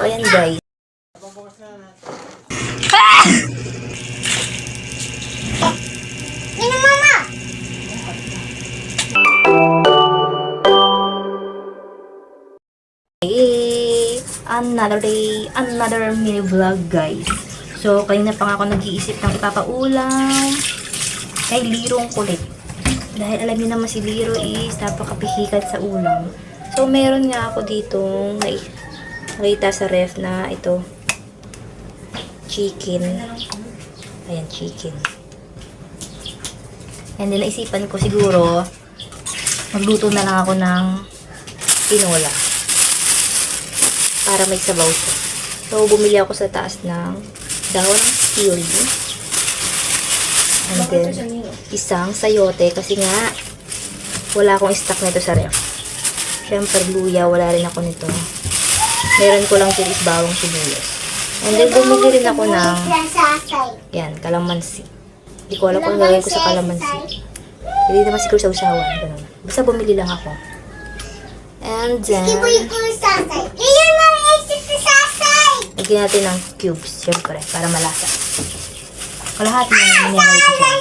So, ayan guys. Ah! Ini mama. Hey, another day, another mini vlog guys. So, kanina pa nga ako nag-iisip ng ipapaulam kay Lirong kulit. Dahil alam niyo naman si Liro is napakapihikat sa ulam. So, meron nga ako ditong nakita sa ref na ito, chicken. Ayan, chicken. And naisipan ko siguro, magluto na lang ako ng tinola. Para may sabaw siya. So, bumili ako sa taas ng dahon ng sili. And then, isang sayote kasi nga, wala akong stock nito sa ref. Siyempre, luya, wala rin ako nito. Meron ko lang silis bawang sibuyas. And then, bumili rin ako ng, yan, kalamansi. Hindi ko alam kung gagawin ko sa kalamansi. Hindi naman siguro sa usawan. Ganun. Basta bumili lang ako. And then, lagyan natin ng cubes, syempre, para malasa. Kalahati na nangyayari ko dyan.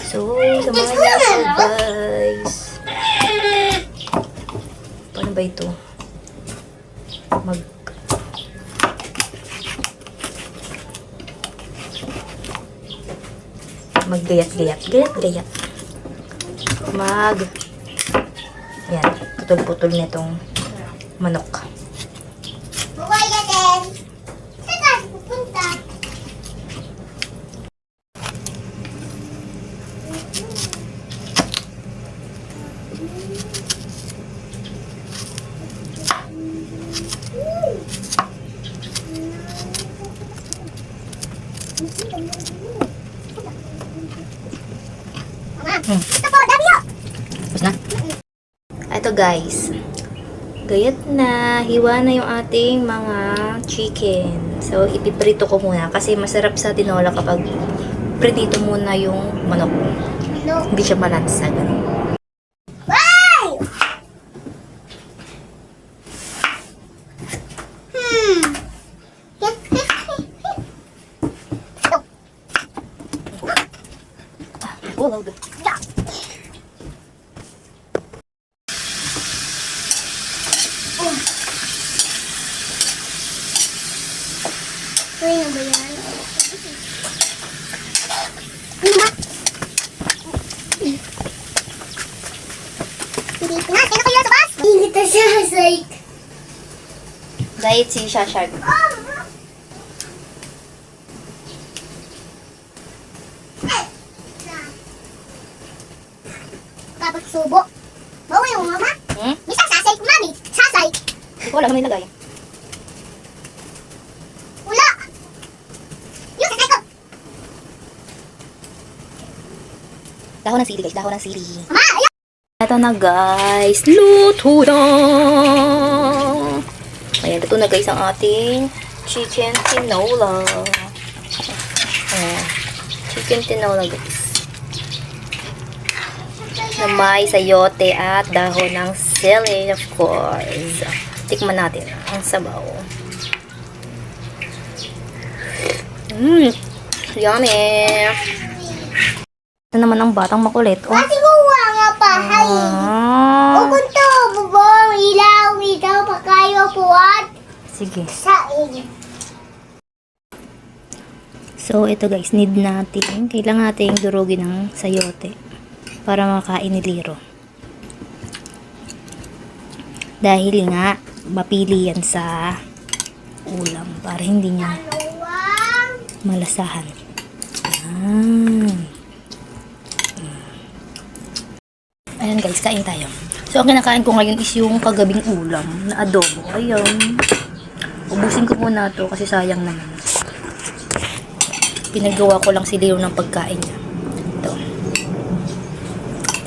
So, samahan niyo ako, guys. Paano ba ito? Maggayat-gayat. Gayat-gayat. Yan, putol-putol nitong manok. Tapos na? Ito guys. Gayat na. Hiwa na yung ating mga chicken. So, ipiprito ko muna. Kasi masarap sa tinola kapag pritito muna yung manok. Hindi siya malansa. Oh, good. Ano ba yan? Dito na, kaya kayo sa bus? Hindi kita siya, like. Diet si Shashag. Kapag subo. Bawa yung mama. Bisa sasay ko, mami. Sasay. Hindi ko alam kung nilagay. Wala. Yung sasay ko. Dahon ng sili guys. Dahon ng sili. Mama, ayun. Ito na guys. Luto na! Ayan, ito na guys ang ating chicken tinola. Ayan. Chicken tinola guys. Na may sayote at dahon ng sili, of course. Tikman natin ang sabaw. Yummy! Ito naman ang batang makulit. Oh. Kasi buwa nga pa, hay. O kunto, bubong, ilaw, pakayo, puwat. Sige. Saing. So, ito guys, need natin. Kailangan natin durugin ng sayote para makain ni Liro. Dahil nga, mapili yan sa ulam para hindi niya malasahan. Ayan guys, kain tayo. So, ang kinakain ko ngayon is yung kagabing ulam na adobo. Ayan. Ubusin ko muna to kasi sayang naman. Pinagawa ko lang si Leo ng pagkain niya. Ito.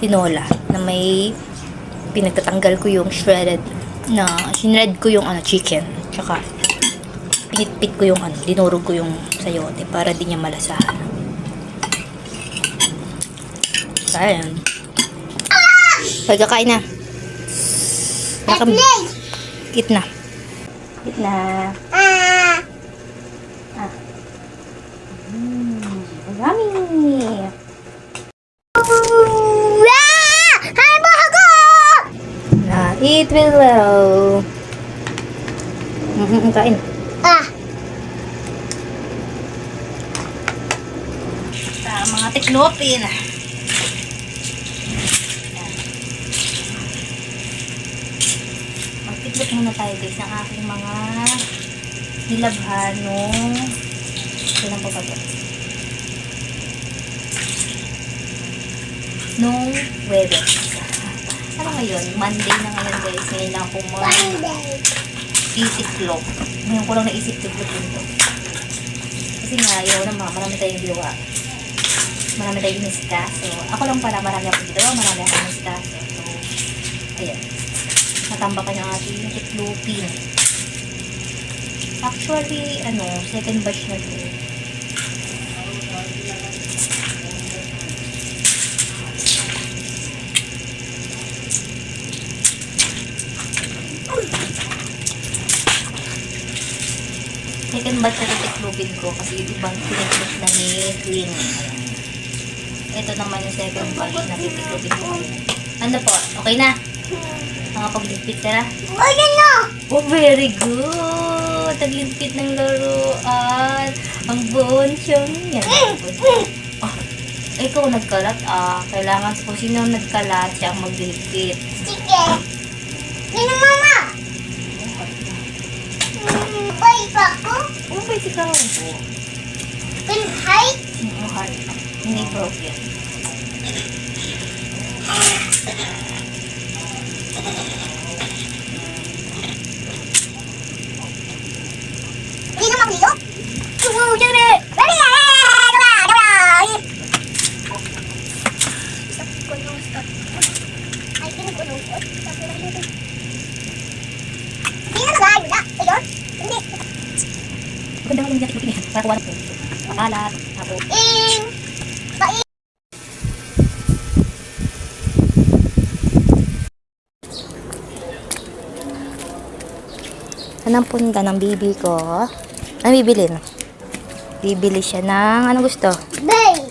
Tinola na may pinagtatanggal ko yung shredded ko yung chicken. Tsaka pinitpit ko yung dinurog ko yung sayote para di niya malasahan. Ayan. Pagkakain na. Eat na. Gitna. Ah. Yummy! Ah! Hay ba ako? Eat below. Kain. Ah. Mga tiklopin. Magtiklop muna tayo guys ng aking mga nilabhan nung kailan pa ba ito? Nung Webes. Ano ngayon? Monday na ngayon guys. Ngayon lang akong isip-klop. Ngayon ko lang naisip tiklop ito. Kasi nga, yun naman, marami tayong gawa. Marami tayong miskaso. Ako lang pala, marami akong ginawa, marami akong miskaso. So, ayan. Natambakan yung ating tiklopin. Actually, second batch na ito. Second batch na tiklopin ko kasi yung ibang tiniklop na ni Clean. Ito naman yung second batch na tiklopin ko. Ano po? Okay na? Nakapag-ligpit ka na? Oh, yan na. Oh, very good! Tagligpit ng laruan. Ang bonsyong yan. Oh, ikaw nagkalat Kailangan kung sino nagkalat, siya ang magligpit. Sige. Yan na, mama. Bay pa ako? Oh, may sikaw po. Can hide? Oh, heart. Hindi broken. Hindi na makliyok? Jere! Ready! Ay, kinukulong ko. Hindi na magayo na. Ayun? Hindi. Maganda ko yung tiklopin yan. Para kuha na po. Makalat. Tapos. Pain. Anong punta ng bibi ko? Ano bibili no? Bibili siya ng, ano gusto? Bay.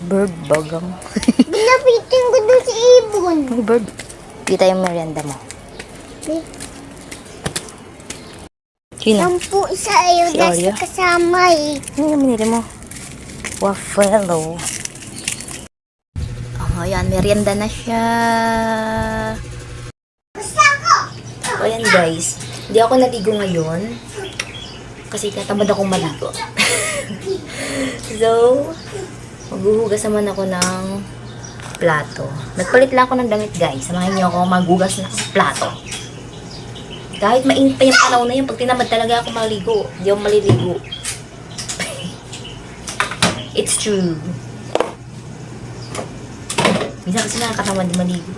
Bird bagang. Binapitin ko doon si Ibon. May bird. Kita yung merienda mo. Sino? Sampu isa ayaw Si kasi Oreo? kasama eh. Ano yung binili mo? Waffle. Oh, ayan. Merienda na siya. Gusto ko. So, ayan guys. Hindi ako naligo ngayon. Kasi tatamad akong maligo. So, maghuhugas naman ako ng plato. Nagpalit lang ako ng damit guys. Samahin niyo ako maghugas ng plato. Kahit mainit pa yung panahon na yun, pag tinamad talaga ako maligo, hindi ako maliligo. It's true. Minsan kasi nakakatamad din maligo.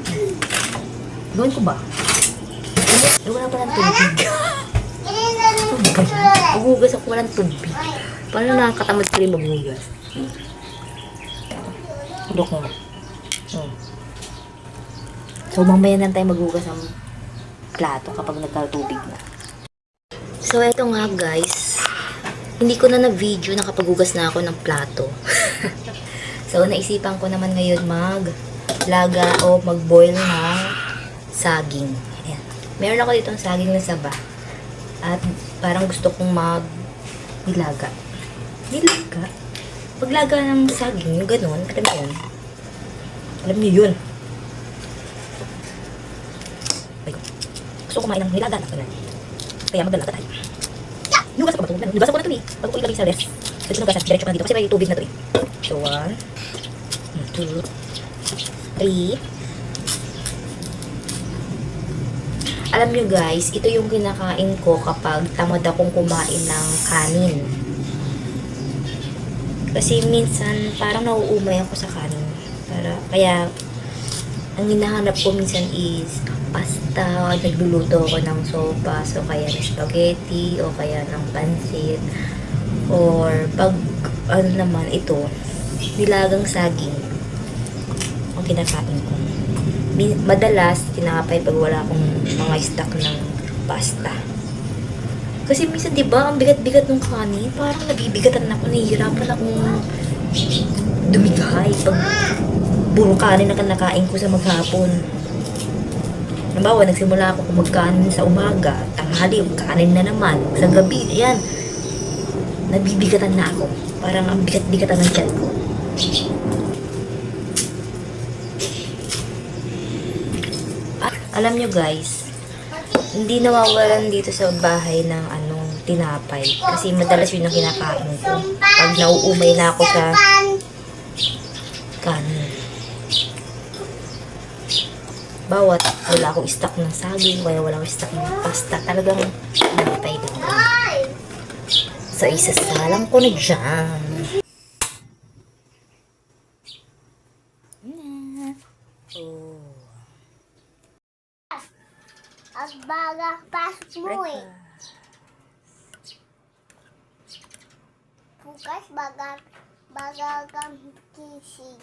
Gawin ko ba? Wala pa ng tubig. Maghugas ako walang tubig. Paano nakakatamad ko rin maghugas? Hulok mo. So, mamaya lang tayo maghugas ng plato kapag nagkatubig na. So, eto nga guys. Hindi ko na na-video nakapaghugas na ako ng plato. So, naisipan ko naman ngayon maglaga o mag-boil ng saging. Ayan. Meron ako dito saging na saba. At parang gusto kong mag-nilaga. Nilaga? Paglaga ng saging, yung ganun. Alam mo yun? Alam niyo yun. Ay, gusto ko kumain ng nilaga na ganun. Kaya maglalaga tayo. Nugas ako ba ito? Nugas ako na ito eh. Bago ko ilagay sa ref. So, nugas na. Diretso ka na dito. Kasi may tubig na ito eh. So, 1, 2, 3. Alam nyo guys, ito yung kinakain ko kapag tamad akong kumain ng kanin. Kasi minsan parang nauumay ako sa kanin. Kaya ang hinahanap ko minsan is pasta, nagluluto ako ng sopas, o kaya ng spaghetti, o kaya ng pansit, or pag, ano naman, ito, nilagang saging, ang kinakain ko. Madalas, tinapay pag wala akong mga stock ng pasta. Kasi minsan, di ba, ang bigat-bigat ng kanin, parang nabibigatan ako, nahihirapan akong dumighay pag puro kanin na kinakain ko sa maghapon. Halimbawa, nagsimula ako kumagkanin sa umaga, tanghali, kanin na naman. Sa gabi, ayan, nabibigatan na ako. Parang ang bigat-bigatan ng tiyan ko. At alam nyo guys, hindi nawawalan dito sa bahay ng tinapay. Kasi madalas yun ang kinakain ko. Pag nauumay na ako sa kanin. Bawat wala akong stock ng saging, wala akong stock ng pasta. Talagang tinapay din. So, isasalang ko na dyan. Oh. Ang baga pasok mo eh. Bukas baga kang kising.